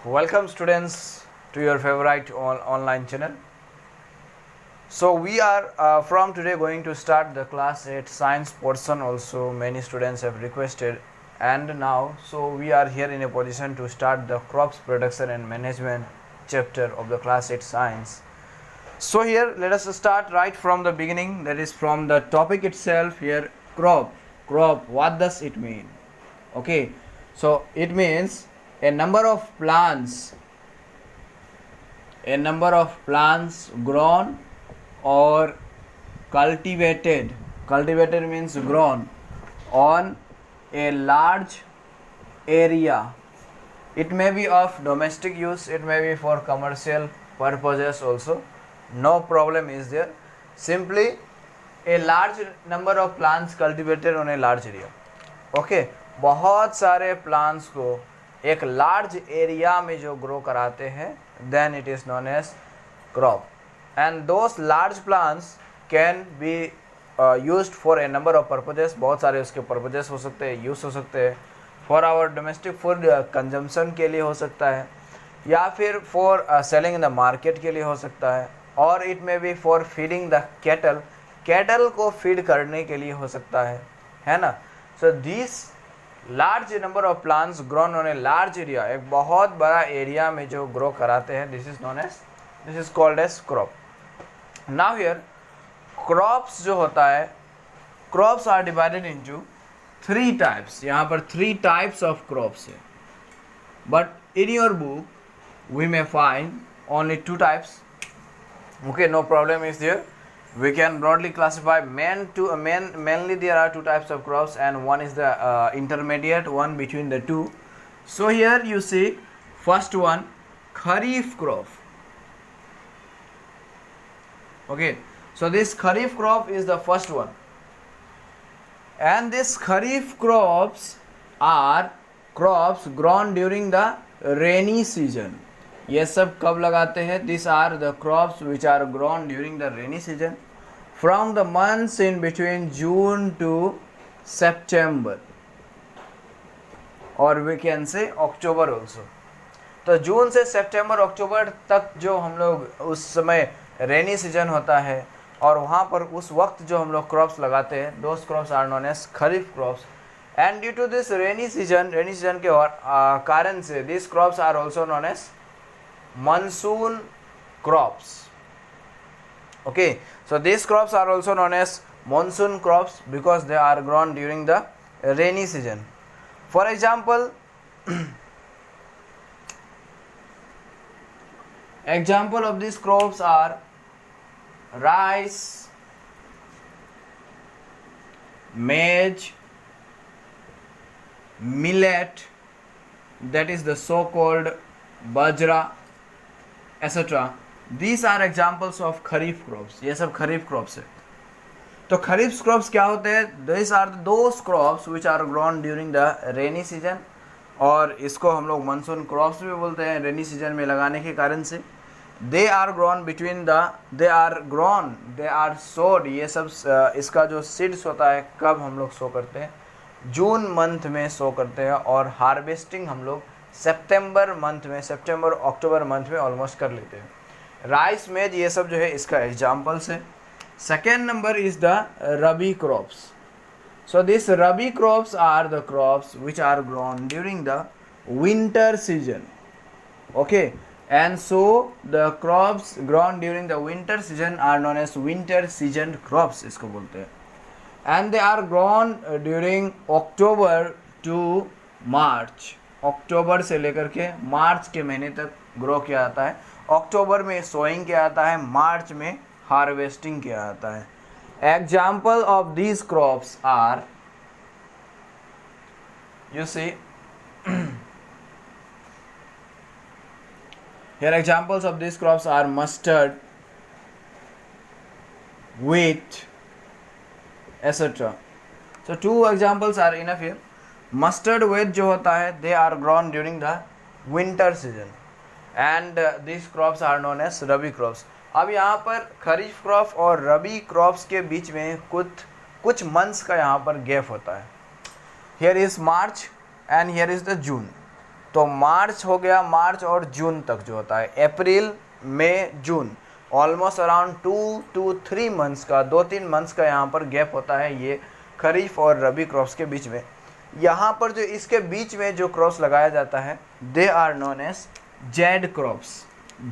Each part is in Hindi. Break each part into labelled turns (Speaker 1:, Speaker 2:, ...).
Speaker 1: Welcome students to your favorite online channel. So we are from today going to start the class 8 science portion. Also many students have requested, and now so we are here in a position to start the crops production and management chapter of the class 8 science. So here let us start right from the beginning, that is from the topic itself. Here crop, what does it mean? Okay, so it means a number of plants grown or cultivated means grown on a large area. It may be of domestic use, it may be for commercial purposes also, no problem is there. Simply a large number of plants cultivated on a large area. Okay, बहुत सारे प्लांट्स को एक लार्ज एरिया में जो ग्रो कराते हैं, then it is known as crop. And those large plants can be used for a number of purposes. बहुत सारे उसके पर्पजेस हो सकते हैं, यूज़ हो सकते हैं. For our domestic food consumption के लिए हो सकता है, या फिर for selling in the market के लिए हो सकता है, और it may be for feeding the cattle को फीड करने के लिए हो सकता है ना. So this large number of plants grown on a large area, एक बहुत बड़ा एरिया में जो ग्रो कराते हैं, this is called as crop. Now here crops जो होता है, crops are divided into 3 types. यहाँ पर 3 टाइप्स ऑफ क्रॉप्स है, but in your book we may find only 2 types. Okay, no problem is there. We can broadly classify mainly there are 2 types of crops, and one is the intermediate one between the two. So here you see first one, kharif crop. Okay, so this kharif crop is the first one, and this kharif crops are crops grown during the rainy season. ये सब कब लगाते हैं? This are the crops which are grown during the rainy season from the months in between June to September, और we can say October also. तो जून से सितंबर अक्टूबर तक जो हम लोग उस समय रेनी सीजन होता है, और वहाँ पर उस वक्त जो हम लोग क्रॉप्स लगाते हैं, those crops are known as kharif crops. And due to this rainy season के कारण से this crops are also known as monsoon crops. Okay, so these crops are also known as monsoon crops because they are grown during the rainy season. For example, example of these crops are rice, maize, millet, that is the so called bajra, etc. These are examples of kharif crops. ये सब खरीफ crops है. तो खरीफ crops क्या होते हैं? These are those crops which are grown during the rainy season, और इसको हम लोग monsoon crops भी बोलते हैं rainy season में लगाने के कारण से. They are sowed. ये सब इसका जो seeds होता है, कब हम लोग सो करते हैं? जून मंथ में सो करते हैं, और हार्वेस्टिंग हम लोग सितंबर अक्टूबर मंथ में ऑलमोस्ट कर लेते हैं. राइस, मेज, ये सब जो है इसका एग्जाम्पल्स है. Second number is the rabi crops. So this rabi crops are the crops which are grown during the winter season. Okay, and so the crops grown during the winter season are known as winter season crops, इसको बोलते हैं. And they are grown during October to March. अक्टूबर से लेकर के मार्च के महीने तक ग्रो किया जाता है. अक्टूबर में सोइंग किया जाता है, मार्च में हार्वेस्टिंग किया जाता है. Example of these crops are, you see here examples of these crops are mustard, wheat, etc. So 2 examples are enough here. Mustard wheat जो होता है, they are grown during the winter season, and this crops are known as rabi crops. अब यहाँ पर खरीफ क्रॉप और रबी क्रॉप्स के बीच में कुछ मंथ्स का यहाँ पर गैप होता है. Here is March and here is the June. तो मार्च हो गया, मार्च और जून तक जो होता है, अप्रैल मई जून, ऑलमोस्ट अराउंड 2 to 3 मंथ्स का, 2-3 मंथ्स का यहाँ पर गैप होता है ये खरीफ और रबी क्रॉप्स के बीच में। यहाँ पर जो इसके बीच में जो क्रॉप्स लगाया जाता है they are known as zaid crops,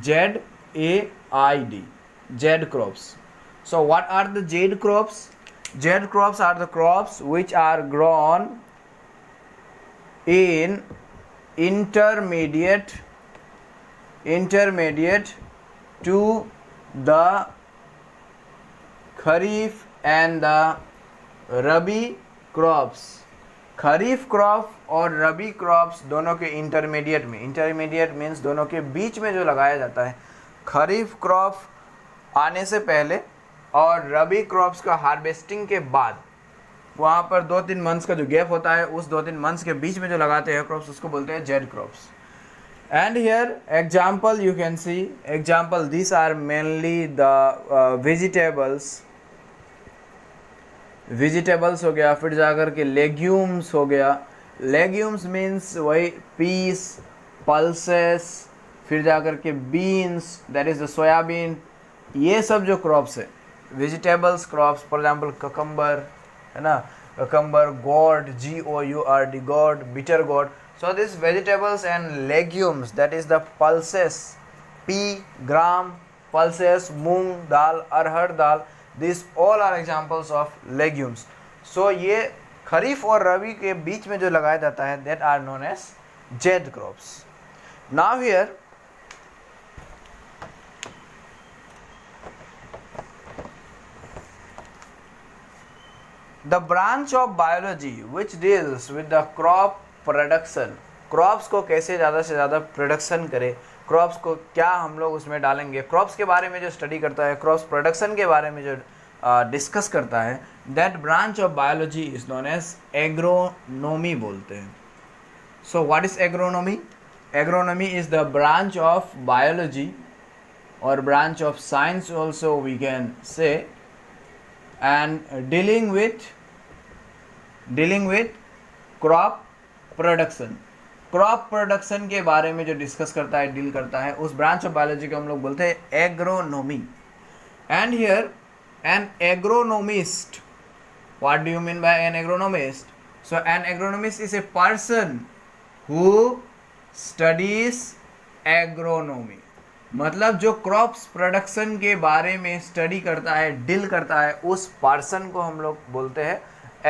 Speaker 1: ZAID, zaid crops. So what are the zaid crops? Zaid crops are the crops which are grown in intermediate to the kharif and the rabi crops। Kharif crop और रबी क्रॉप्स दोनों के इंटरमीडिएट में, इंटरमीडिएट मीन्स दोनों के बीच में जो लगाया जाता है, खरीफ क्रॉप आने से पहले और रबी क्रॉप्स का हार्वेस्टिंग के बाद, वहाँ पर 2-3 मंथ्स का जो गैप होता है, उस 2-3 मंथ्स के बीच में जो लगाते हैं क्रॉप्स उसको बोलते हैं zaid crops. And here example you can see, example this are mainly the vegetables हो गया, फिर जाकर के लेग्यूम्स हो गया, लेग्यूम्स मीन्स वही पीस, पल्सेस, फिर जाकर के beans, that is the soybean, ये सब जो क्रॉप्स है vegetables crops, for example cucumber है ना, cucumber, gourd, GOURD, gourd, bitter gourd. So this vegetables and legumes, that is the pulses, pea, gram, pulses, moong dal, arhar dal, this all are examples of legumes. So ये खरीफ और रबी के बीच में जो लगाया जाता है that are known as zaid crops. Now here the branch of biology which deals with the crop production, crops को कैसे ज़्यादा से ज़्यादा प्रोडक्शन करे, क्रॉप्स को क्या हम लोग उसमें डालेंगे, क्रॉप्स के बारे में जो स्टडी करता है, क्रॉप्स प्रोडक्शन के बारे में जो डिस्कस करता है, that branch of biology is known as agronomy बोलते हैं। So what is agronomy? Agronomy is the branch of biology और branch of science also we can say, and dealing with crop production, crop production के बारे में जो डिस्कस करता है, डील करता है, उस ब्रांच ऑफ बायोलॉजी को हम लोग बोलते हैं agronomy. And here an agronomist, what do you mean by an agronomist? So an agronomist is a person who studies agronomy, मतलब जो क्रॉप्स प्रोडक्शन के बारे में स्टडी करता है, डील करता है, उस पर्सन को हम लोग बोलते हैं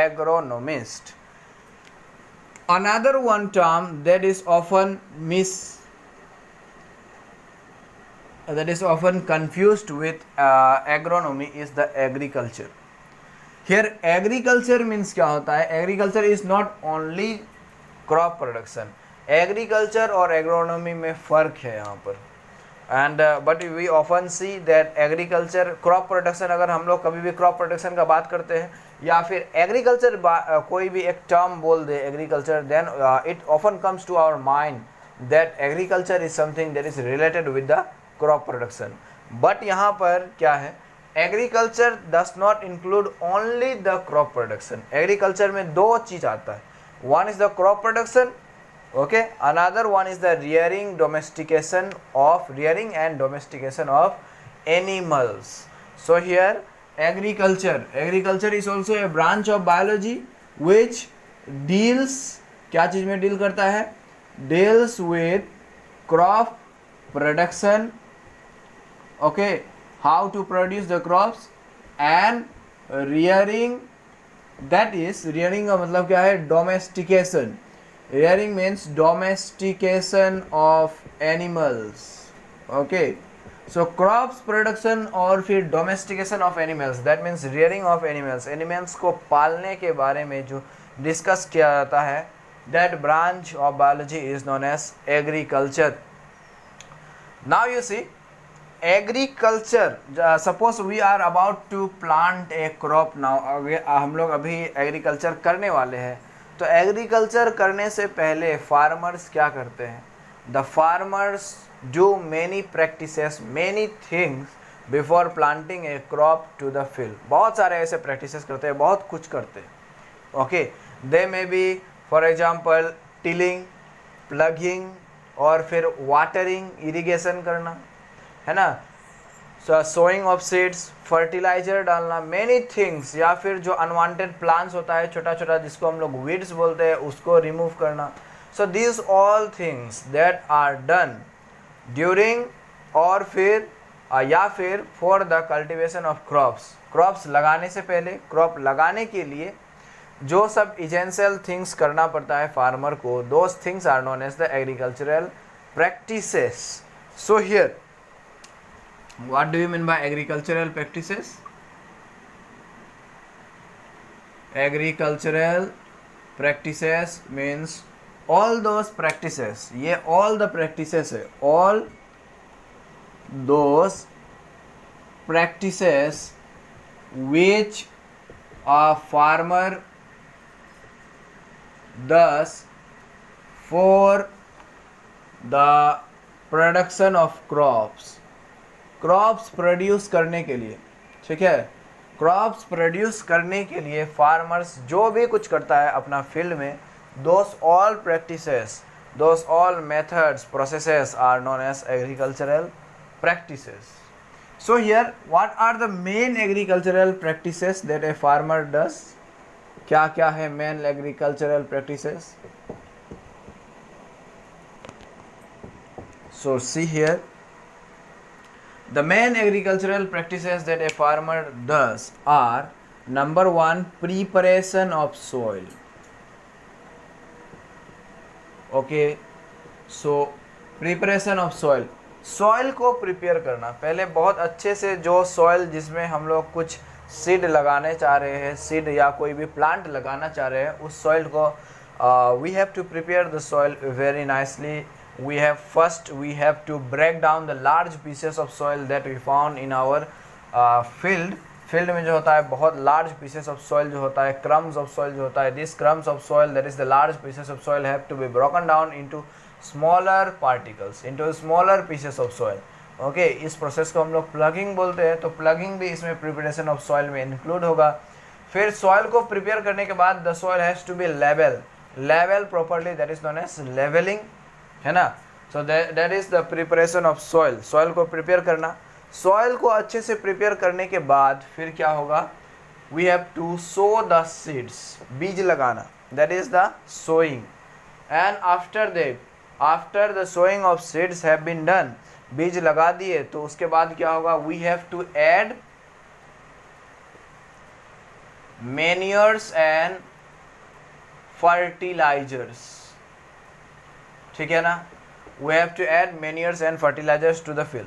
Speaker 1: agronomist. Another one term that is often confused with agronomy is the agriculture. Here agriculture means क्या होता है? Agriculture is not only crop production. Agriculture और agronomy में फ़र्क है यहाँ पर। And but we often see that agriculture, crop production, अगर हम लोग कभी भी crop production का बात करते हैं या फिर एग्रीकल्चर कोई भी एक टर्म बोल दे agriculture, then it often comes to our mind that agriculture is something that is related with the crop production. But यहाँ पर क्या है, agriculture does not include only the crop production. Agriculture में दो चीज़ आता है, one is the crop production, okay, another one is the rearing and domestication of animals. So here agriculture is also a branch of biology which deals, क्या चीज़ में डील करता है? deals with crop production, okay, how to produce the crops and rearing, that is rearing का मतलब क्या है? domestication. rearing means domestication of animals, okay. So crops production और फिर domestication of animals, that means rearing of animals, animals को पालने के बारे में जो डिस्कस किया जाता है, that branch of biology is known as agriculture. Now you see agriculture, suppose we are about to plant a crop now, हम लोग अभी एग्रीकल्चर करने वाले हैं, तो एग्रीकल्चर करने से पहले फार्मर्स क्या करते हैं? The farmers do many practices, many things before planting a crop to the field. बहुत सारे ऐसे practices करते हैं, बहुत कुछ करते हैं, okay. They may be for example tilling, plugging और फिर वाटरिंग, इरिगेशन करना, है ना, सोइंग ऑफ सीड्स, फर्टिलाइजर डालना, मेनी थिंग्स, या फिर जो अनवांटेड प्लांट्स होता है छोटा छोटा जिसको हम लोग वीड्स बोलते हैं उसको रिमूव करना. So these all things that are done during और फिर या फिर for the cultivation of crops. Crops लगाने से पहले, क्रॉप लगाने के लिए जो सब इजेंशियल थिंग्स करना पड़ता है फार्मर को, those things are known as the agricultural practices. So here what do you mean by agricultural practices? Agricultural practices means all those practices, ये all the practices है, all those practices which a farmer does for the production of crops. Crops produce करने के लिए, ठीक है, क्रॉप्स प्रोड्यूस करने के लिए फार्मर्स जो भी कुछ करता है अपना फील्ड में, those all practices, those all methods, processes are known as agricultural practices. So here what are the main agricultural practices that a farmer does? क्या क्या है main agricultural practices? So see here, the main agricultural practices that a farmer does are: number 1, preparation of soil. Okay, so preparation of soil, soil को prepare करना. पहले बहुत अच्छे से जो soil जिसमें हम लोग कुछ सीड लगाने चाह रहे हैं, सीड या कोई भी प्लांट लगाना चाह रहे हैं, उस soil को we have to prepare the soil very nicely. We have to break down the large pieces of soil that we found in our field. Field में जो होता है बहुत लार्ज पीसेस ऑफ सॉइल जो होता है, क्रम्स ऑफ सॉइल जो होता है, this crumbs of soil that is the large pieces of soil have to be broken down into smaller particles, into smaller pieces of soil. Okay, इस प्रोसेस को हम लोग प्लगिंग बोलते हैं. तो प्लगिंग भी इसमें प्रिपरेशन ऑफ सॉइल में इंक्लूड होगा. फिर सॉइल को प्रिपेयर करने के बाद the soil has to be level properly, that is known as levelling, है ना. So that is the preparation of soil. Soil को प्रिपेयर करना. सॉइल को अच्छे से प्रिपेयर करने के बाद फिर क्या होगा? We have to sow the seeds, बीज लगाना, that is the sowing. And after the sowing of seeds have been done, बीज लगा दिए तो उसके बाद क्या होगा? We have to add manures and fertilisers, ठीक है ना. We have to add manures and fertilisers to the field.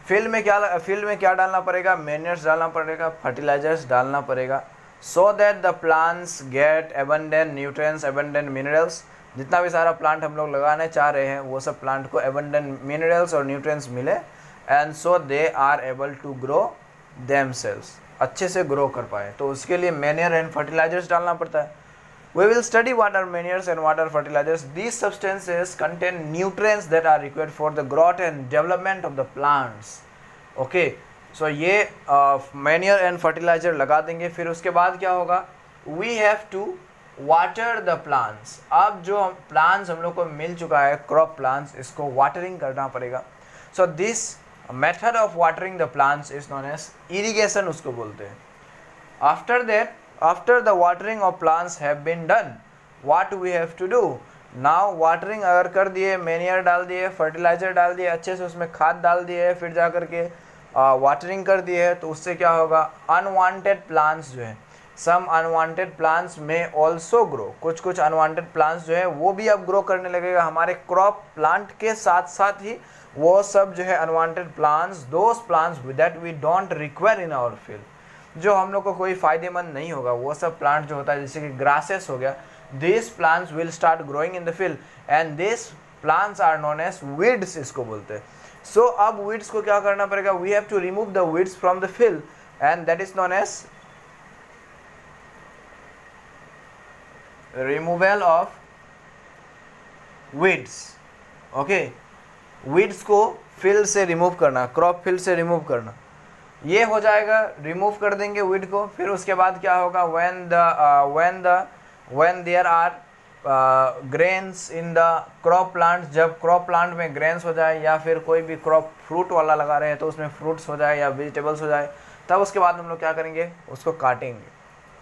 Speaker 1: Field में क्या डालना पड़ेगा? मैन्योर्स डालना पड़ेगा, फर्टिलाइजर्स डालना पड़ेगा, so that the plants get abundant nutrients, abundant minerals. जितना भी सारा प्लांट हम लोग लगाने चाह रहे हैं वो सब प्लांट को एबंडेंट मिनरल्स और न्यूट्रिएंट्स मिले, and so they are able to grow themselves, अच्छे से ग्रो कर पाए. तो उसके लिए मैन्योर एंड फर्टिलाइजर्स डालना पड़ता है. We will study what are manures and what are fertilizers. These substances contain nutrients that are required for the growth and development of the plants. Okay, so ये manure and fertilizer लगा देंगे. फिर उसके बाद क्या होगा? We have to water the plants. अब जो plants हम लोग को मिल चुका है, crop plants, इसको watering करना पड़ेगा. So this method of watering the plants is known as irrigation, उसको बोलते हैं. After the watering of plants have been done, what we have to do? Now watering अगर कर दिए, मैन्योर डाल दिए, फर्टिलाइजर डाल दिए, अच्छे से उसमें खाद डाल दिए, फिर जा कर के वाटरिंग कर दिए, तो उससे क्या होगा? अनवांटेड प्लांट्स जो है, सम अनवांटेड प्लांट्स में ऑल्सो ग्रो, कुछ अनवांटेड प्लांट्स जो है वो भी अब ग्रो करने लगेगा. हमारे क्रॉप प्लांट के साथ साथ ही वो सब जो है unwanted plants, those plants that we don't require in our field, जो हम लोग को कोई फ़ायदेमंद नहीं होगा, वो सब प्लांट जो होता है जैसे कि ग्रासेस हो गया, this plants will start growing in the field and this plants are known as weeds, इसको बोलते हैं. सो अब वीड्स को क्या करना पड़ेगा? We have to remove the weeds from the field and that is known as removal of weeds. Okay, weeds को फील्ड से रिमूव करना, क्रॉप फील्ड से रिमूव करना, ये हो जाएगा. रिमूव कर देंगे वीड को. फिर उसके बाद क्या होगा? when there are grains in the crop plant, जब क्रॉप प्लांट में ग्रेन्स हो जाए या फिर कोई भी क्रॉप फ्रूट वाला लगा रहे हैं तो उसमें फ्रूट्स हो जाए या वेजिटेबल्स हो जाए, तब उसके बाद हम लोग क्या करेंगे, उसको काटेंगे,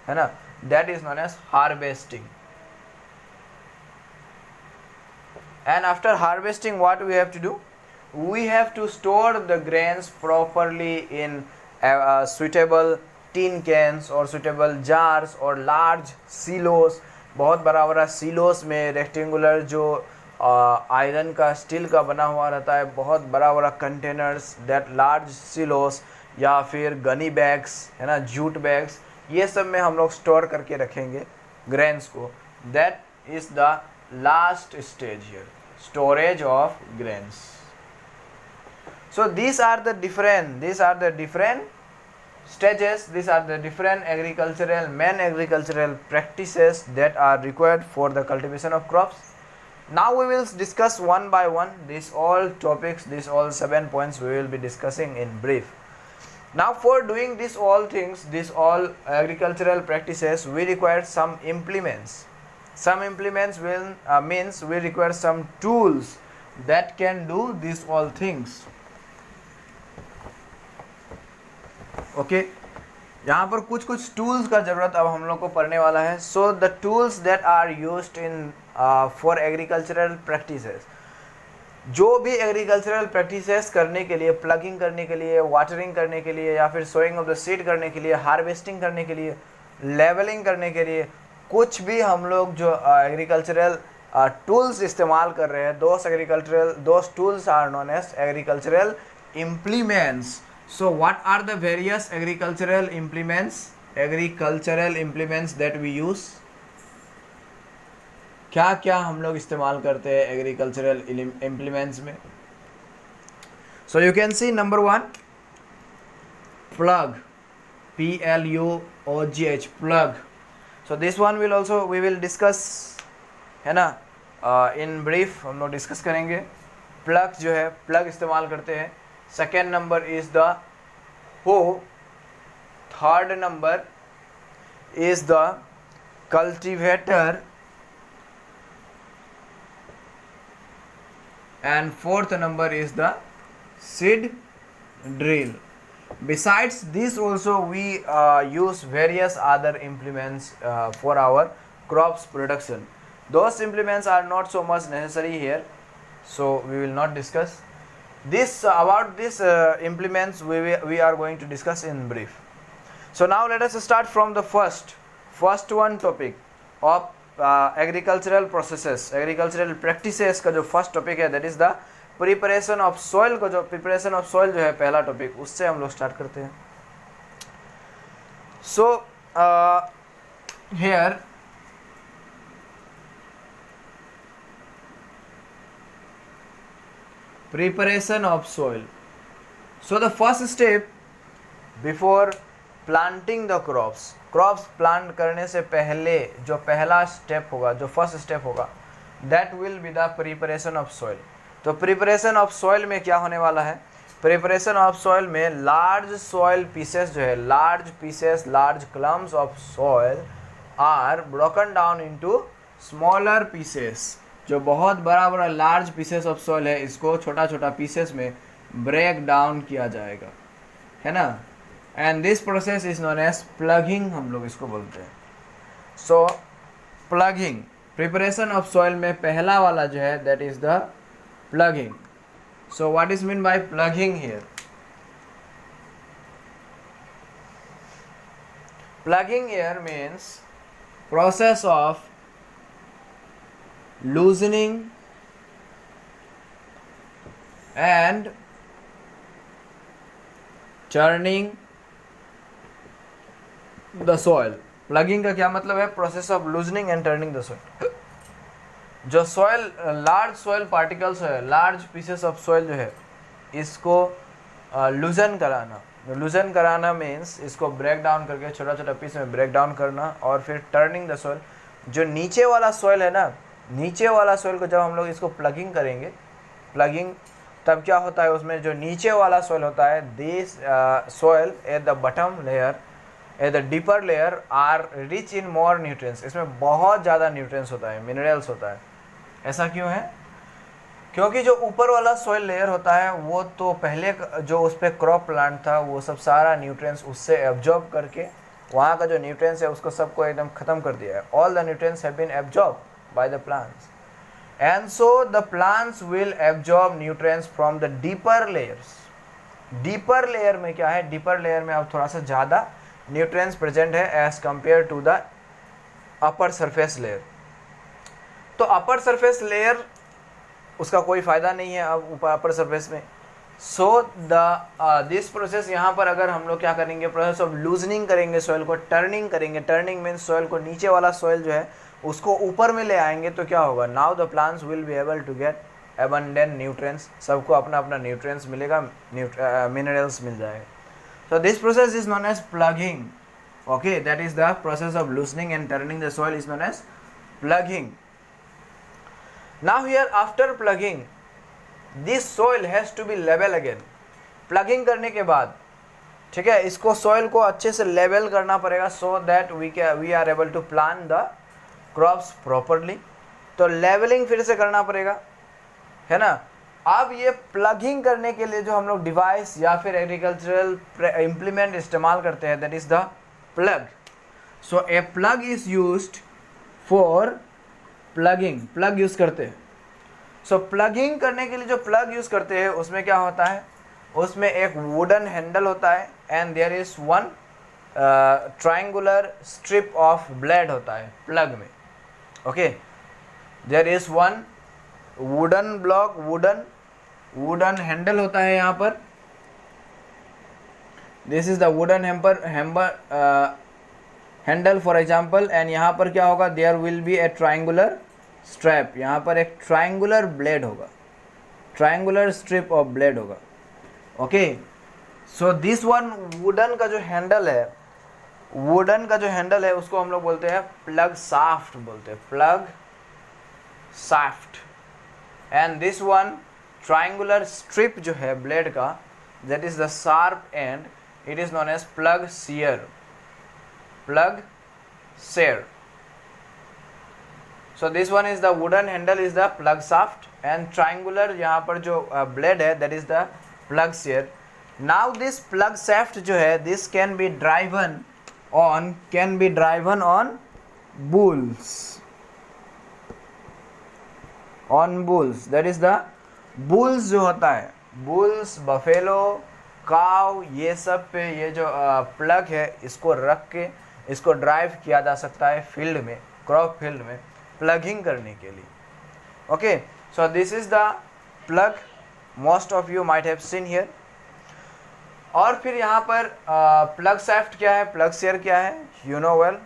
Speaker 1: है ना, that is known as harvesting. And after harvesting, what we have to do? We have to store the grains properly in suitable tin cans or suitable jars or large silos. बहुत बड़ा बड़ा silos में रेक्टेंगुलर जो आयरन का स्टील का बना हुआ रहता है, बहुत बड़ा बड़ा कंटेनर्स, दैट लार्ज silos, या फिर गनी बैग्स, है ना, जूट बैग्स, ये सब में हम लोग स्टोर करके रखेंगे ग्रेन्स को. That is the last stage here, storage of grains. So these are the different stages, these are the different main agricultural practices that are required for the cultivation of crops. Now we will discuss one by one these all topics, these all 7 points we will be discussing in brief. Now for doing these all things, these all agricultural practices, we require some implements. Some implements will means we require some tools that can do these all things. Okay, यहाँ पर कुछ कुछ tools का ज़रूरत अब हम लोग को पड़ने वाला है. So the tools that are used in for agricultural practices, जो भी एग्रीकल्चरल प्रैक्टिसेस करने के लिए, प्लगिंग करने के लिए, वाटरिंग करने के लिए, या फिर सोइंग ऑफ द सीड करने के लिए, हार्वेस्टिंग करने के लिए, लेवलिंग करने के लिए, कुछ भी हम लोग जो एग्रीकल्चरल टूल्स इस्तेमाल कर रहे हैं, those tools are known as agricultural implements. So what are the various agricultural implements that we use? क्या क्या हम लोग इस्तेमाल करते हैं एग्रीकल्चरल इम्प्लीमेंट्स में? So you can see number 1, plug, PLUOGH, plug. So this one will also we will discuss, है ना, in brief हम लोग डिस्कस करेंगे. प्लग जो है, प्लग इस्तेमाल करते हैं. सेकेंड नंबर इज द हो. Third number is the cultivator. And fourth number is the seed drill. Besides this also we use various other implements for our crops production. Those implements are not so much necessary here, so we will not discuss this. About this implements we are going to discuss in brief. So now let us start from the first one topic of agricultural processes, agricultural practices का जो first topic है, that is the preparation of soil को. जो प्रिपरेशन ऑफ सॉइल जो है पहला टॉपिक, उससे हम लोग स्टार्ट करते हैं. So here preparation of soil. So the first step before planting the crops plant करने से पहले जो पहला स्टेप होगा, जो फर्स्ट स्टेप होगा, that will be the preparation of soil. तो प्रिपरेशन ऑफ सॉइल में क्या होने वाला है? प्रिपरेशन ऑफ सॉइल में लार्ज सॉइल पीसेस जो है, large clumps of soil are broken down into smaller pieces. जो बहुत बड़ा लार्ज पीसेस ऑफ सॉइल है, इसको छोटा छोटा पीसेस में ब्रेक डाउन किया जाएगा, है ना. And this process is known as plugging, हम लोग इसको बोलते हैं. सो प्लगिंग, प्रिपरेशन ऑफ सॉइल में पहला वाला जो है, that is the plugging. So what is meant by plugging here? Plugging here means process of loosening and churning the soil. Plugging का क्या मतलब है? Process of loosening and turning the soil. जो सॉइल, लार्ज सॉइल पार्टिकल्स है, लार्ज पीसेस ऑफ सॉइल जो है, इसको लूजन कराना मीन्स इसको ब्रेक डाउन करके छोटा छोटा पीस में ब्रेक डाउन करना. और फिर टर्निंग द सॉइल, जो नीचे वाला सॉइल है ना, नीचे वाला सॉइल को जब हम लोग इसको प्लगिंग करेंगे, तब क्या होता है, उसमें जो नीचे वाला सॉइल होता है, this soil at the bottom layer the deeper layer are rich in more nutrients, इसमें बहुत ज़्यादा न्यूट्रिएंट्स होता है, मिनरल्स होता है। ऐसा क्यों है? क्योंकि जो ऊपर वाला सॉइल लेयर होता है वो तो पहले जो उस पर क्रॉप प्लांट था वो सब सारा न्यूट्रिएंट्स उससे एब्जॉर्ब करके वहाँ का जो न्यूट्रिएंट्स है उसको सबको एकदम ख़त्म कर दिया है। All the nutrients have been absorb by the plants and so the plants will absorb nutrients from the deeper layers. Deeper layer में क्या है? डीपर लेयर में अब थोड़ा सा ज़्यादा न्यूट्रिएंट्स प्रेजेंट है as compare to the upper surface layer. तो अपर सरफेस लेयर उसका कोई फ़ायदा नहीं है अब अपर सरफेस में। सो द दिस प्रोसेस, यहाँ पर अगर हम लोग क्या करेंगे, प्रोसेस ऑफ लूजनिंग करेंगे सॉइल को, टर्निंग करेंगे। टर्निंग मीन्स सॉइल को, नीचे वाला सॉइल जो है उसको ऊपर में ले आएंगे तो क्या होगा? Now the plants will be able to get abundant nutrients, सबको अपना अपना nutrients मिलेगा, minerals मिल जाएगा। So this process is known as plugging. Okay, that is the process of loosening and turning the soil is known as plugging. Now here after plugging, this soil has to be level again. Plugging करने के बाद, ठीक है, इसको soil को अच्छे से level करना पड़ेगा so that we are able to plant the crops properly. तो leveling फिर से करना पड़ेगा, है ना। अब ये प्लगिंग करने के लिए जो हम लोग डिवाइस या फिर एग्रीकल्चरल इम्प्लीमेंट इस्तेमाल करते हैं, that is the plug. So A plug is used for plugging, plug use करते हैं। सो प्लगिंग करने के लिए जो प्लग यूज करते हैं उसमें क्या होता है? उसमें एक वुडन हैंडल होता है and there is one triangular strip of blade होता है प्लग में। Okay, there is one wooden block, wooden handle होता है यहाँ पर। This is the wooden handle for example. And यहाँ पर क्या होगा? There will be a triangular strap, यहाँ पर एक ट्रायंगुलर ब्लेड होगा, ट्रायंगुलर स्ट्रिप ऑफ ब्लेड होगा। Okay, so this one wooden का जो हैंडल है, वुडन का जो हैंडल है उसको हम लोग बोलते हैं प्लग शाफ्ट बोलते हैं, plough shaft. And this one triangular strip जो है ब्लेड का, that is the sharp end, it is known as plough share, plough share. So this one is the wooden handle is the plough shaft and triangular यहाँ पर जो ब्लेड है that is the plough share. Now this plough shaft जो है this can be driven on bulls, on bulls, that is the bulls जो होता है, बुल्स, बफेलो, काव, ये सब पे ये जो प्लग है इसको रख के इसको ड्राइव किया जा सकता है फील्ड में, क्रॉप फील्ड में प्लगिंग करने के लिए। Okay, so this is the plug, most of you might have seen here. और फिर यहाँ पर प्लग शाफ्ट क्या है, प्लग शेयर क्या है, you know well.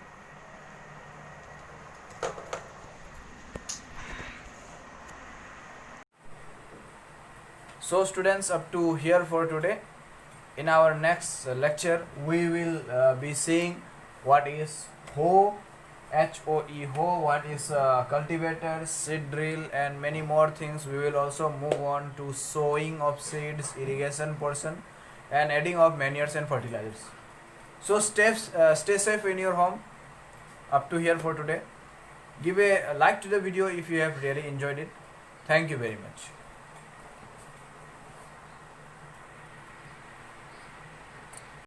Speaker 1: So students, up to here for today. In our next lecture we will be seeing what is hoe, HOE, hoe, what is cultivator, seed drill and many more things. We will also move on to sowing of seeds, irrigation portion and adding of manures and fertilizers. So stay safe in your home. Up to here for today. Give a like to the video if you have really enjoyed it. Thank you very much.